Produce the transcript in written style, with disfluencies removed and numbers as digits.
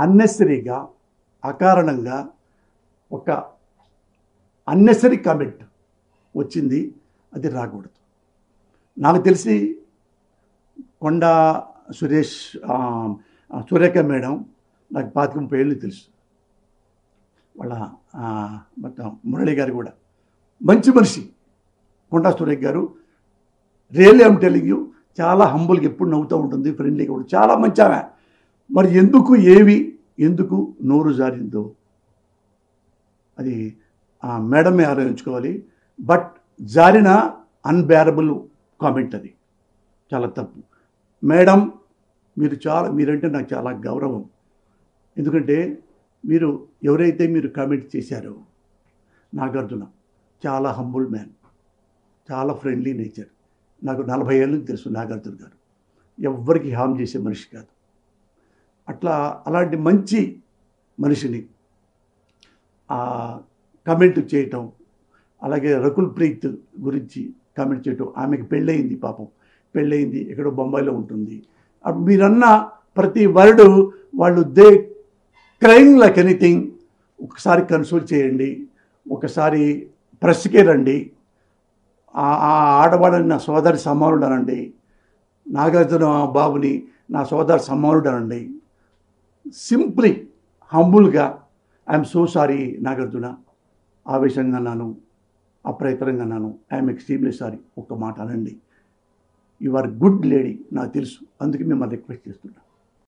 అన్నెసరీగా అకారణంగా ఒక unnecessary comment వచ్చింది, అది రాకూడదు. నాకు తెలిసి కొండా సురేష్ సురేఖ మేడం నాకు 25-30 ఏళ్ళు తెలుసు. వాళ్ళ మొత్తం మురళి గారు కూడా మంచి మనిషి. కొండా సురేఖ గారు రియల్లీ ఐమ్ టెలింగ్ యూ, చాలా హంబుల్గా ఎప్పుడు నవ్వుతూ ఉంటుంది, ఫ్రెండ్లీగా కూడా చాలా మంచి ఆమె. మరి ఎందుకు నోరు జారిందో అది మేడమే ఆలోచించుకోవాలి. బట్ జారిన అన్బేరబుల్ కామెంట్, అది చాలా తప్పు. మేడం మీరంటే నాకు చాలా గౌరవం. ఎందుకంటే ఎవరైతే మీరు కామెంట్ చేశారో నాగార్జున చాలా హంబుల్ మ్యాన్, చాలా ఫ్రెండ్లీ నేచర్. నాకు 40 ఏళ్ళ నుంచి తెలుసు నాగార్జున గారు. ఎవ్వరికి హామ్ చేసే మనిషి కాదు. అలాంటి మంచి మనిషిని కామెంట్ చేయటం, అలాగే రకుల్ ప్రీత్ గురించి కామెంట్ చేయటం. ఆమెకి పెళ్ళయింది, పాపం పెళ్ళయింది, ఎక్కడో బొంబాయిలో ఉంటుంది. మీరన్న ప్రతి వర్డు వాళ్ళు క్రైమ్ లైక్ ఎనీథింగ్. ఒకసారి కన్సోల్ చేయండి, ఒకసారి ప్రెస్కే రండి, ఆడవాళ్ళని నా సోదరి సమానుడు అనండి, నాగార్జున బాబుని నా సోదరి సమానుడు అనండి. సింప్లీ హంబుల్గా ఐఎమ్ సో సారీ నాగార్జున, ఆవేశంగా అన్నాను, అప్రయత్నంగా అన్నాను, ఐఎమ్ ఎక్స్ట్రీమ్లీ సారీ. ఒక్క మాట అనండి. యు ఆర్ గుడ్ లేడీ, నాకు తెలుసు, అందుకే మిమ్మల్ని రిక్వెస్ట్ చేస్తున్నాను.